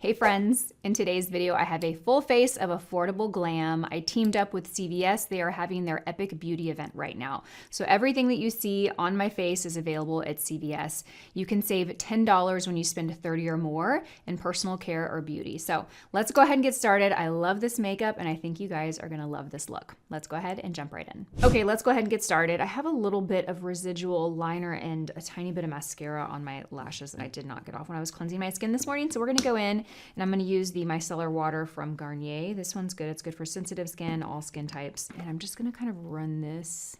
Hey friends, in today's video I have a full face of affordable glam. I teamed up with CVS. They are having their Epic Beauty event right now. So everything that you see on my face is available at CVS. You can save $10 when you spend $30 or more in personal care or beauty. So let's go ahead and get started. I love this makeup and I think you guys are gonna love this look. Let's go ahead and jump right in. Okay, let's go ahead and get started. I have a little bit of residual liner and a tiny bit of mascara on my lashes that I did not get off when I was cleansing my skin this morning. So we're gonna go in and I'm going to use the Micellar water from Garnier. This one's good. It's good for sensitive skin, all skin types. And I'm just going to kind of run this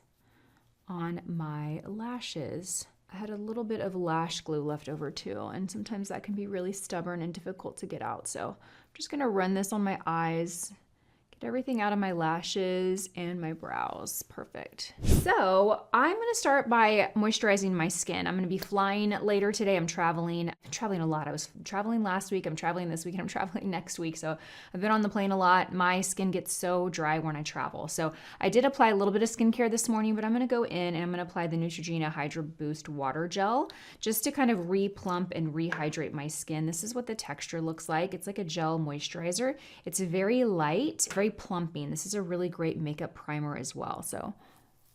on my lashes. I had a little bit of lash glue left over too, and sometimes that can be really stubborn and difficult to get out. So I'm just going to run this on my eyes, get everything out of my lashes and my brows. Perfect. So I'm going to start by moisturizing my skin. I'm going to be flying later today. I'm traveling a lot. I was traveling last week. I'm traveling this week and I'm traveling next week. So I've been on the plane a lot. My skin gets so dry when I travel. So I did apply a little bit of skincare this morning, but I'm going to go in and I'm going to apply the Neutrogena Hydra Boost Water Gel just to kind of re-plump and rehydrate my skin. This is what the texture looks like. It's like a gel moisturizer. It's very light, very plumping. This is a really great makeup primer as well. So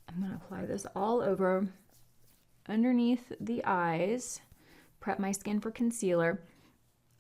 I'm going to apply this all over underneath the eyes, prep my skin for concealer.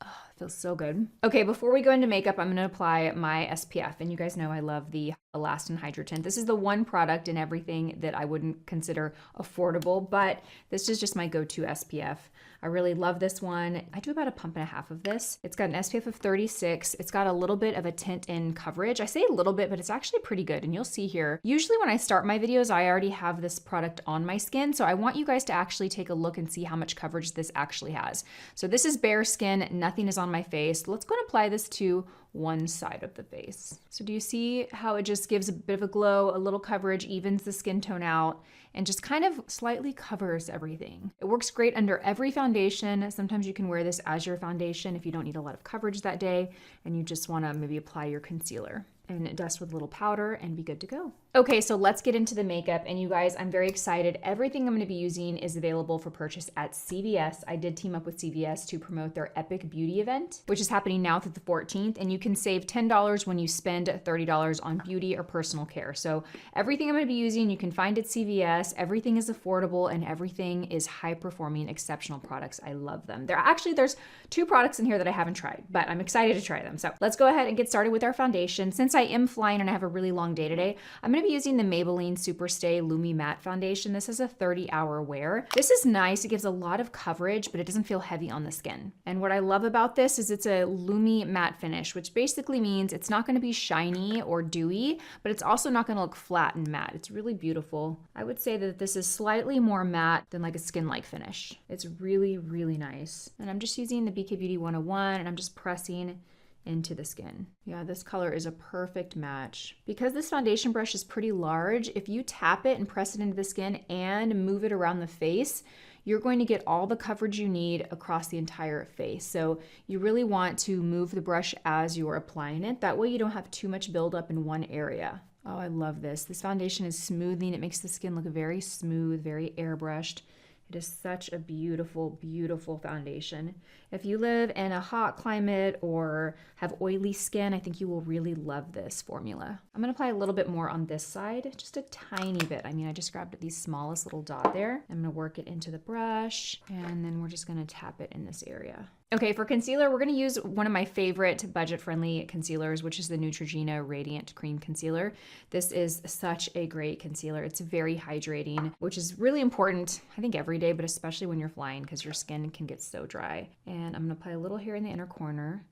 Oh, it feels so good. Okay, before we go into makeup, I'm going to apply my SPF. And you guys know I love the Elastin Hydra Tint. This is the one product in everything that I wouldn't consider affordable, but this is just my go-to SPF. I really love this one. I do about a pump and a half of this. It's got an SPF of 36. It's got a little bit of a tint in coverage. I say a little bit, but it's actually pretty good. And you'll see here, usually when I start my videos, I already have this product on my skin. So I want you guys to actually take a look and see how much coverage this actually has. So this is bare skin. Nothing is on my face. Let's go and apply this to one side of the face. So do you see how it just gives a bit of a glow, a little coverage, evens the skin tone out, and just kind of slightly covers everything. It works great under every foundation. Sometimes you can wear this as your foundation if you don't need a lot of coverage that day and you just want to maybe apply your concealer and dust with a little powder and be good to go. Okay, so let's get into the makeup. And you guys, I'm very excited. Everything I'm gonna be using is available for purchase at CVS. I did team up with CVS to promote their Epic Beauty event, which is happening now through the 14th. And you can save $10 when you spend $30 on beauty or personal care. So everything I'm gonna be using, you can find at CVS. Everything is affordable and everything is high performing, exceptional products. I love them. There's 2 products in here that I haven't tried, but I'm excited to try them. So let's go ahead and get started with our foundation. Since I am flying and I have a really long day today, I'm gonna be using the MAYBELLINE SuperStay Lumi Matte Foundation. This is a 30-hour wear. This is nice. It gives a lot of coverage, but it doesn't feel heavy on the skin. And what I love about this is it's a Lumi matte finish, which basically means it's not gonna be shiny or dewy, but it's also not gonna look flat and matte. It's really beautiful. I would say that this is slightly more matte than like a skin-like finish. It's really, really nice. And I'm just using the BK Beauty 101 and I'm just pressing into the skin. Yeah, this color is a perfect match. Because this foundation brush is pretty large, if you tap it and press it into the skin and move it around the face, you're going to get all the coverage you need across the entire face. So you really want to move the brush as you're applying it. That way you don't have too much buildup in one area. Oh, I love this. This foundation is smoothing. It makes the skin look very smooth, very airbrushed. It is such a beautiful, beautiful foundation. If you live in a hot climate or have oily skin, I think you will really love this formula. I'm gonna apply a little bit more on this side, just a tiny bit. I mean, I just grabbed the smallest little dot there. I'm gonna work it into the brush and then we're just gonna tap it in this area. Okay, for concealer, we're gonna use one of my favorite budget-friendly concealers, which is the Neutrogena Radiant Cream Concealer. This is such a great concealer. It's very hydrating, which is really important, I think every day, but especially when you're flying because your skin can get so dry. And I'm gonna apply a little here in the inner corner.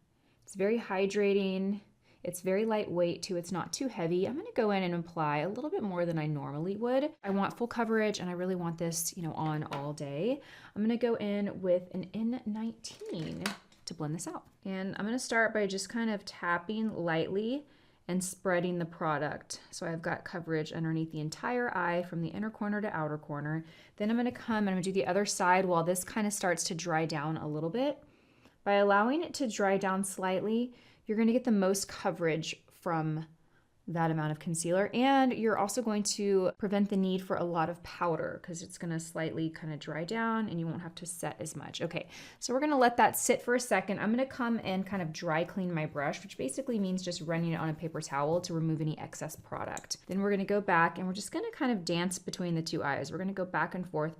It's very hydrating. It's very lightweight too. It's not too heavy. I'm gonna go in and apply a little bit more than I normally would. I want full coverage and I really want this, on all day. I'm gonna go in with an N19 to blend this out. And I'm gonna start by just kind of tapping lightly and spreading the product. So I've got coverage underneath the entire eye from the inner corner to outer corner. Then I'm gonna come and I'm gonna do the other side while this kind of starts to dry down a little bit. By allowing it to dry down slightly, you're gonna get the most coverage from that amount of concealer. And you're also going to prevent the need for a lot of powder because it's going to slightly kind of dry down and you won't have to set as much. Okay, so we're going to let that sit for a second. I'm going to come and kind of dry clean my brush, which basically means just running it on a paper towel to remove any excess product. Then we're going to go back and we're just going to kind of dance between the two eyes. We're going to go back and forth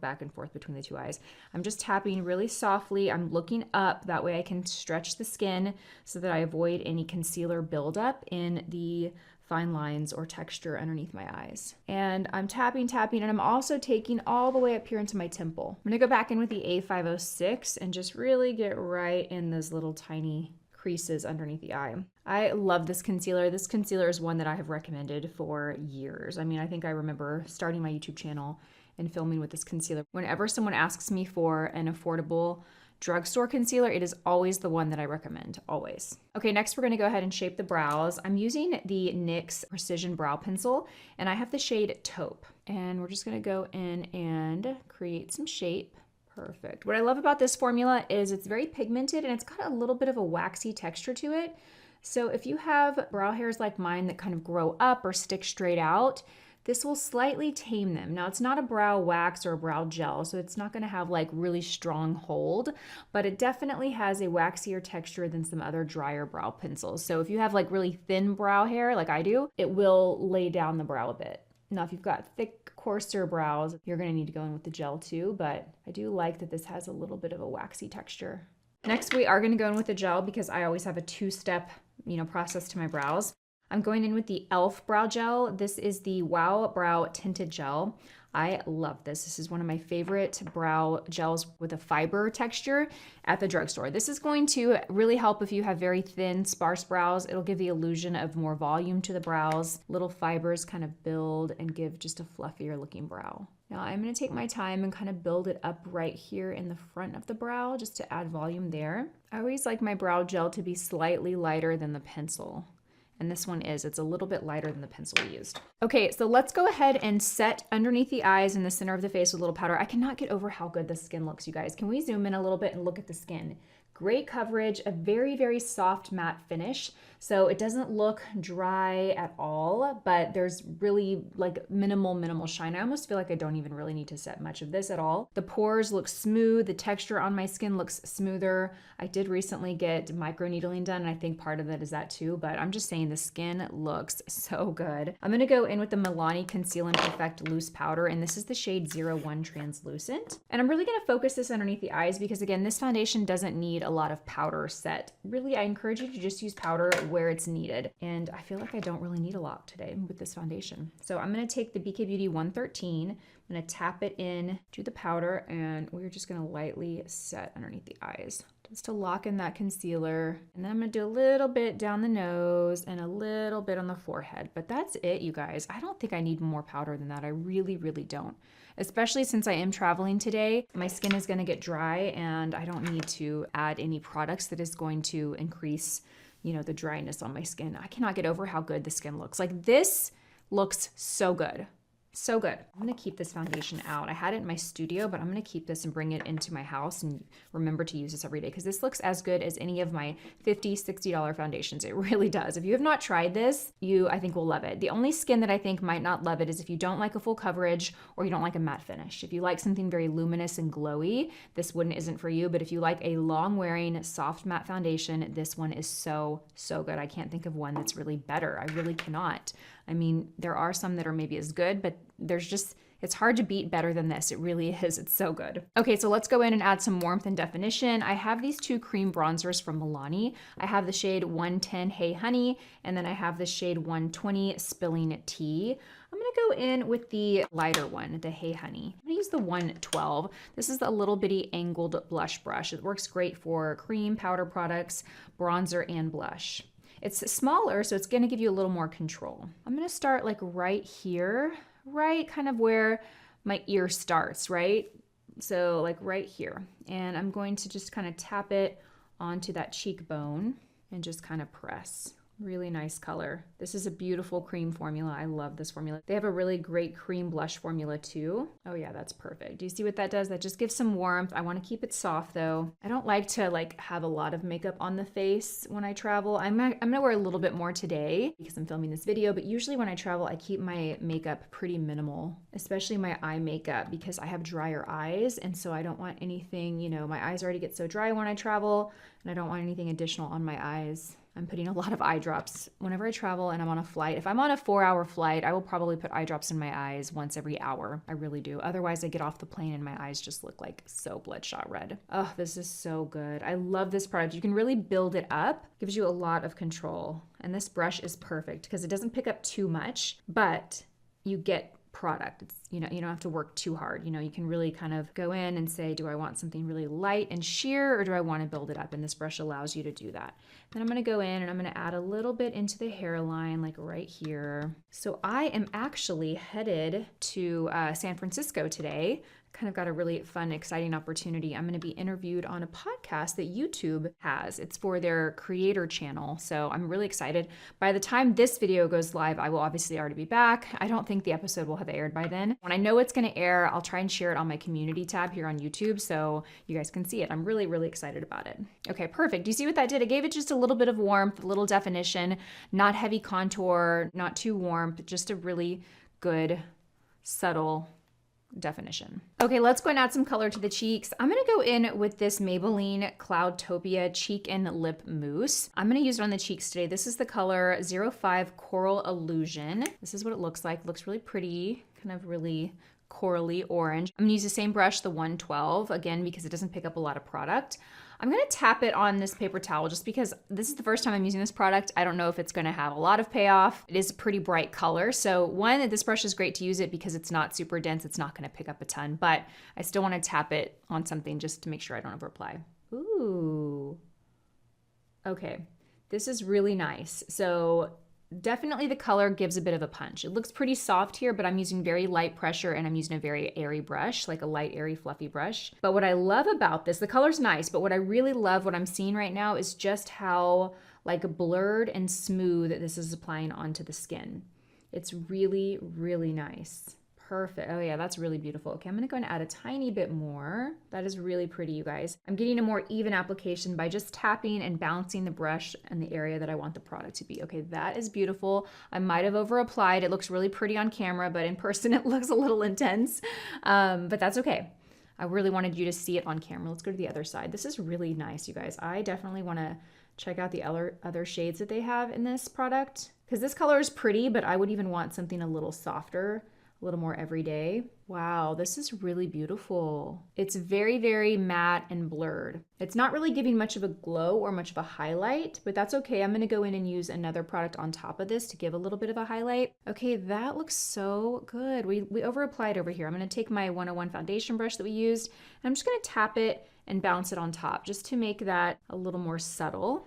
between the two eyes. I'm just tapping really softly. I'm looking up. That way I can stretch the skin so that I avoid any concealer buildup in the fine lines or texture underneath my eyes. And I'm tapping, and I'm also taking all the way up here into my temple. I'm gonna go back in with the A506 and just really get right in those little tiny creases underneath the eye. I love this concealer. This concealer is one that I have recommended for years. I mean, I think I remember starting my YouTube channel and filming with this concealer. Whenever someone asks me for an affordable drugstore concealer, it is always the one that I recommend, always. Okay, next we're gonna go ahead and shape the brows. I'm using the NYX Precision Brow Pencil, and I have the shade Taupe. And we're just gonna go in and create some shape. Perfect. What I love about this formula is it's very pigmented and it's got a little bit of a waxy texture to it. So if you have brow hairs like mine that kind of grow up or stick straight out, this will slightly tame them. Now, it's not a brow wax or a brow gel, so it's not gonna have like really strong hold, but it definitely has a waxier texture than some other drier brow pencils. So if you have like really thin brow hair like I do, it will lay down the brow a bit. Now, if you've got thick, coarser brows, you're gonna need to go in with the gel too, but I do like that this has a little bit of a waxy texture. Next, we are gonna go in with the gel because I always have a two-step, process to my brows. I'm going in with the e.l.f. brow gel. This is the Wow Brow Tinted Gel. I love this. This is one of my favorite brow gels with a fiber texture at the drugstore. This is going to really help if you have very thin, sparse brows. It'll give the illusion of more volume to the brows. Little fibers kind of build and give just a fluffier looking brow. Now I'm going to take my time and kind of build it up right here in the front of the brow just to add volume there. I always like my brow gel to be slightly lighter than the pencil. And this one it's a little bit lighter than the pencil we used. Okay, so let's go ahead and set underneath the eyes in the center of the face with a little powder. I cannot get over how good the skin looks, you guys. Can we zoom in a little bit and look at the skin? Great coverage, a very, very soft matte finish. So it doesn't look dry at all, but there's really like minimal shine. I almost feel like I don't even really need to set much of this at all. The pores look smooth. The texture on my skin looks smoother. I did recently get microneedling done, and I think part of that is that too, but I'm just saying the skin looks so good. I'm gonna go in with the Milani Conceal and Perfect Loose Powder, and this is the shade 01 Translucent. And I'm really gonna focus this underneath the eyes because again, this foundation doesn't need a lot of powder set. Really, I encourage you to just use powder where it's needed. And I feel like I don't really need a lot today with this foundation. So I'm gonna take the BK Beauty 113, I'm gonna tap it in to the powder, and we're just gonna lightly set underneath the eyes just to lock in that concealer. And then I'm gonna do a little bit down the nose and a little bit on the forehead. But that's it, you guys. I don't think I need more powder than that. I really, really don't. Especially since I am traveling today, my skin is gonna get dry and I don't need to add any products that is going to increase, the dryness on my skin. I cannot get over how good the skin looks. Like this looks so good. So good. I'm gonna keep this foundation out. I had it in my studio, but I'm gonna keep this and bring it into my house and remember to use this every day because this looks as good as any of my $50, $60 foundations. It really does. If you have not tried this, I think will love it. The only skin that I think might not love it is if you don't like a full coverage or you don't like a matte finish. If you like something very luminous and glowy, this one isn't for you. But if you like a long wearing soft matte foundation, this one is so, so good. I can't think of one that's really better. I really cannot. I mean, there are some that are maybe as good, but it's hard to beat better than this. It really is. It's so good. Okay, so let's go in and add some warmth and definition. I have these two cream bronzers from Milani. I have the shade 110 Hey Honey, and then I have the shade 120 Spilling Tea. I'm gonna go in with the lighter one, the Hey Honey. I'm gonna use the 112. This is a little bitty angled blush brush. It works great for cream, powder products, bronzer, and blush. It's smaller, so it's gonna give you a little more control. I'm gonna start like right here, right kind of where my ear starts, right? So like right here. And I'm going to just kind of tap it onto that cheekbone and just kind of press Really nice color. This is a beautiful cream formula. I love this formula. They have a really great cream blush formula too. Oh yeah, that's perfect. Do you see what that does? That just gives some warmth. I want to keep it soft though. I don't like to like have a lot of makeup on the face when I travel. I'm gonna wear a little bit more today because I'm filming this video, but usually when I travel, I keep my makeup pretty minimal, especially my eye makeup because I have drier eyes. And so I don't want anything, you know, my eyes already get so dry when I travel and I don't want anything additional on my eyes. I'm putting a lot of eye drops whenever I travel and I'm on a flight. If I'm on a 4-hour flight, I will probably put eye drops in my eyes once every hour. I really do. Otherwise, I get off the plane and my eyes just look like so bloodshot red. Oh, this is so good. I love this product. You can really build it up. Gives you a lot of control. And this brush is perfect because it doesn't pick up too much, but you get product. It's, you know, you don't have to work too hard. You know, you can really kind of go in and say, do I want something really light and sheer or do I want to build it up? And this brush allows you to do that. Then I'm going to go in and I'm going to add a little bit into the hairline, like right here. So I am actually headed to San Francisco today. Kind of got a really fun, exciting opportunity. I'm going to be interviewed on a podcast that YouTube has. It's for their creator channel. So I'm really excited. By the time this video goes live, I will obviously already be back. I don't think the episode will have aired by then. When I know it's going to air, I'll try and share it on my community tab here on YouTube so you guys can see it. I'm really, really excited about it. Okay, perfect. Do you see what that did? It gave it just a little bit of warmth, a little definition, not heavy contour, not too warm, but just a really good, subtle definition. Okay, let's go and add some color to the cheeks. I'm gonna go in with this Maybelline Cloudtopia Cheek and Lip Mousse. I'm gonna use it on the cheeks today. This is the color 05 Coral Illusion. This is what it looks like. It looks really pretty, kind of really corally orange. I'm gonna use the same brush, the 112, again, because it doesn't pick up a lot of product. I'm gonna tap it on this paper towel just because this is the first time I'm using this product. I don't know if it's gonna have a lot of payoff. It is a pretty bright color. So one, this brush is great to use it because it's not super dense. It's not gonna pick up a ton, but I still wanna tap it on something just to make sure I don't over apply. Ooh. Okay, this is really nice. So definitely the color gives a bit of a punch. It looks pretty soft here, but I'm using very light pressure and I'm using a very airy brush, like a light, airy, fluffy brush. But what I love about this, the color's nice, but what I really love, what I'm seeing right now is just how like blurred and smooth this is applying onto the skin. It's really, really nice. Perfect. Oh yeah, that's really beautiful. Okay, I'm gonna go and add a tiny bit more. That is really pretty, you guys. I'm getting a more even application by just tapping and bouncing the brush in the area that I want the product to be. Okay, that is beautiful. I might have over applied. It looks really pretty on camera, but in person it looks a little intense, but that's okay. I really wanted you to see it on camera. Let's go to the other side. This is really nice, you guys. I definitely wanna check out the other shades that they have in this product because this color is pretty, but I would even want something a little softer, a little more everyday. Wow, this is really beautiful. It's very, very matte and blurred. It's not really giving much of a glow or much of a highlight, but that's okay. I'm gonna go in and use another product on top of this to give a little bit of a highlight. Okay, that looks so good. We over applied over here. I'm gonna take my 101 foundation brush that we used, and I'm just gonna tap it and bounce it on top just to make that a little more subtle.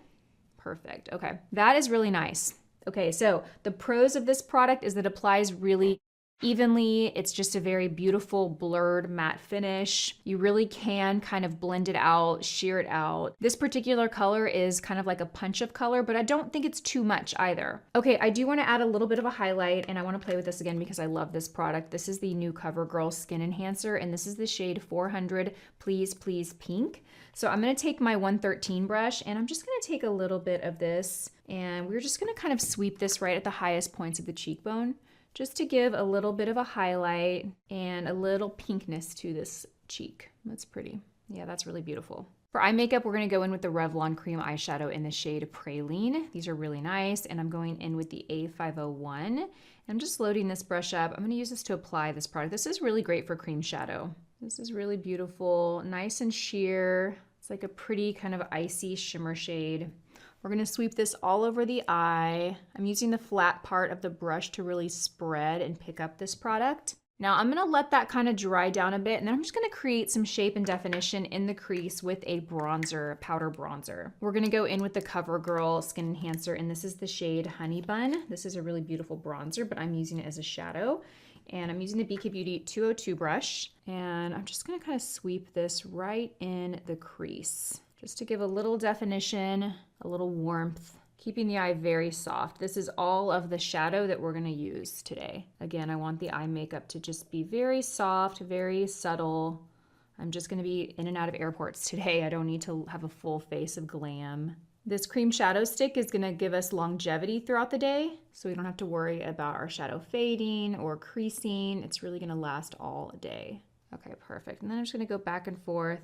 Perfect, okay. That is really nice. Okay, so the pros of this product is that it applies really evenly. It's just a very beautiful blurred matte finish. You really can kind of blend it out, sheer it out. This particular color is kind of like a punch of color, but I don't think it's too much either. Okay, I do want to add a little bit of a highlight and I want to play with this again because I love this product. This is the new CoverGirl Skin Enhancer and this is the shade 400 Please Please Pink. So I'm going to take my 113 brush and I'm just going to take a little bit of this and we're just going to kind of sweep this right at the highest points of the cheekbone, just to give a little bit of a highlight and a little pinkness to this cheek. That's pretty. Yeah, that's really beautiful. For eye makeup, we're going to go in with the Revlon Cream Eyeshadow in the shade Praline. These are really nice, and I'm going in with the A501. I'm just loading this brush up. I'm going to use this to apply this product. This is really great for cream shadow. This is really beautiful, nice and sheer. It's like a pretty kind of icy shimmer shade. We're gonna sweep this all over the eye. I'm using the flat part of the brush to really spread and pick up this product. Now I'm gonna let that kind of dry down a bit and then I'm just gonna create some shape and definition in the crease with a bronzer, powder bronzer. We're gonna go in with the CoverGirl Skin Enhancer and this is the shade Honey Bun. This is a really beautiful bronzer, but I'm using it as a shadow. And I'm using the BK Beauty 202 brush and I'm just gonna kind of sweep this right in the crease, just to give a little definition, a little warmth, keeping the eye very soft. This is all of the shadow that we're gonna use today. Again, I want the eye makeup to just be very soft, very subtle. I'm just gonna be in and out of airports today. I don't need to have a full face of glam. This cream shadow stick is gonna give us longevity throughout the day, so we don't have to worry about our shadow fading or creasing. It's really gonna last all day. Okay, perfect. And then I'm just gonna go back and forth,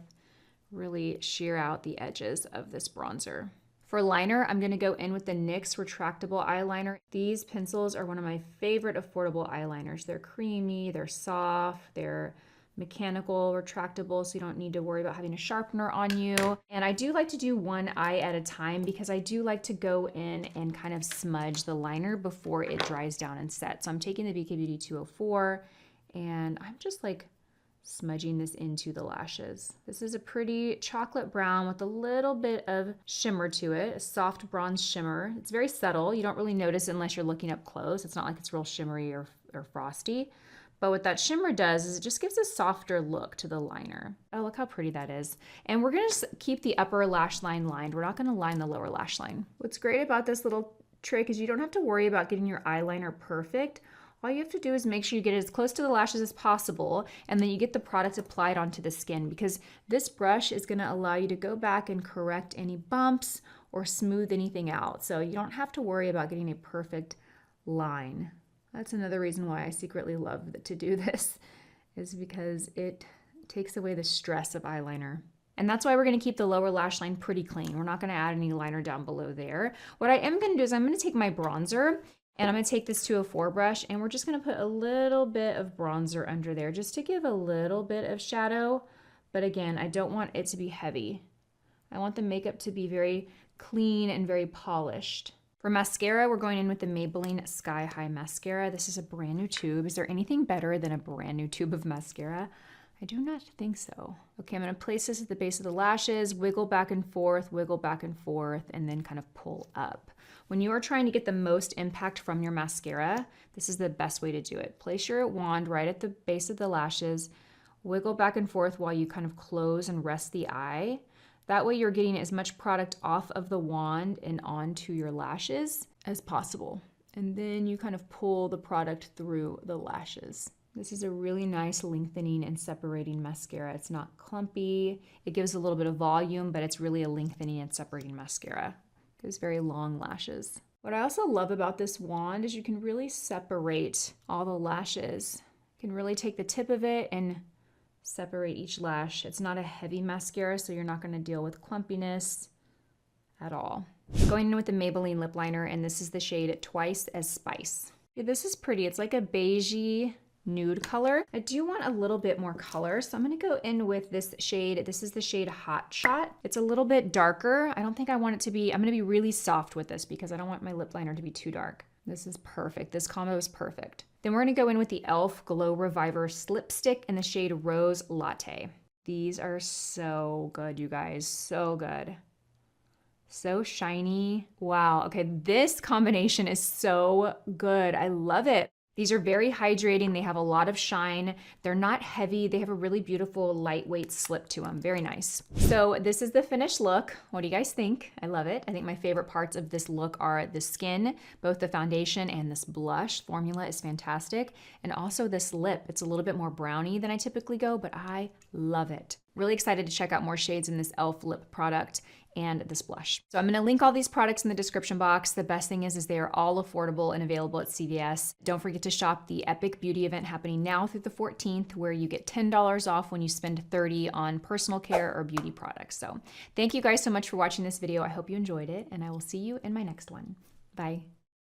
really sheer out the edges of this bronzer. For liner, I'm gonna go in with the NYX retractable eyeliner. These pencils are one of my favorite affordable eyeliners. They're creamy, they're soft, they're mechanical, retractable, so you don't need to worry about having a sharpener on you. And I do like to do one eye at a time because I do like to go in and kind of smudge the liner before it dries down and sets. So I'm taking the BK Beauty 204 and I'm just like smudging this into the lashes. This is a pretty chocolate brown with a little bit of shimmer to it, a soft bronze shimmer. It's very subtle. You don't really notice it unless you're looking up close. It's not like it's real shimmery or frosty. But what that shimmer does is it just gives a softer look to the liner. Oh, look how pretty that is. And we're gonna just keep the upper lash line lined. We're not gonna line the lower lash line. What's great about this little trick is you don't have to worry about getting your eyeliner perfect. All you have to do is make sure you get as close to the lashes as possible, and then you get the product applied onto the skin, because this brush is gonna allow you to go back and correct any bumps or smooth anything out. So you don't have to worry about getting a perfect line. That's another reason why I secretly love to do this, is because it takes away the stress of eyeliner. And that's why we're gonna keep the lower lash line pretty clean. We're not gonna add any liner down below there. What I am gonna do is I'm gonna take my bronzer and I'm gonna take this 204 brush and we're just gonna put a little bit of bronzer under there just to give a little bit of shadow. But again, I don't want it to be heavy. I want the makeup to be very clean and very polished. For mascara, we're going in with the Maybelline Sky High Mascara. This is a brand new tube. Is there anything better than a brand new tube of mascara? I do not think so. Okay, I'm gonna place this at the base of the lashes, wiggle back and forth, and then kind of pull up. When you are trying to get the most impact from your mascara, this is the best way to do it. Place your wand right at the base of the lashes, wiggle back and forth while you kind of close and rest the eye. That way you're getting as much product off of the wand and onto your lashes as possible. And then you kind of pull the product through the lashes. This is a really nice lengthening and separating mascara. It's not clumpy. It gives a little bit of volume, but it's really a lengthening and separating mascara. It gives very long lashes. What I also love about this wand is you can really separate all the lashes. You can really take the tip of it and separate each lash. It's not a heavy mascara, so you're not gonna deal with clumpiness at all. Going in with the Maybelline lip liner, and this is the shade Twice as Spice. Yeah, this is pretty. It's like a beigey nude color. I do want a little bit more color, so I'm gonna go in with this shade. This is the shade Hot Shot. It's a little bit darker. I don't think I want it to be, I'm gonna be really soft with this because I don't want my lip liner to be too dark. This is perfect. This combo is perfect. Then we're gonna go in with the e.l.f. Glow Reviver Slip Stick in the shade Rose Latte. These are so good, you guys, so good. So shiny. Wow, okay, this combination is so good. I love it. These are very hydrating. They have a lot of shine. They're not heavy. They have a really beautiful lightweight slip to them. Very nice. So this is the finished look. What do you guys think? I love it. I think my favorite parts of this look are the skin, both the foundation and this blush formula is fantastic. And also this lip. It's a little bit more browny than I typically go, but I love it. Really excited to check out more shades in this e.l.f. lip product and this blush. So I'm gonna link all these products in the description box. The best thing is they are all affordable and available at CVS. Don't forget to shop the Epic Beauty event happening now through the 14th, where you get $10 off when you spend $30 on personal care or beauty products. So thank you guys so much for watching this video. I hope you enjoyed it, and I will see you in my next one. Bye.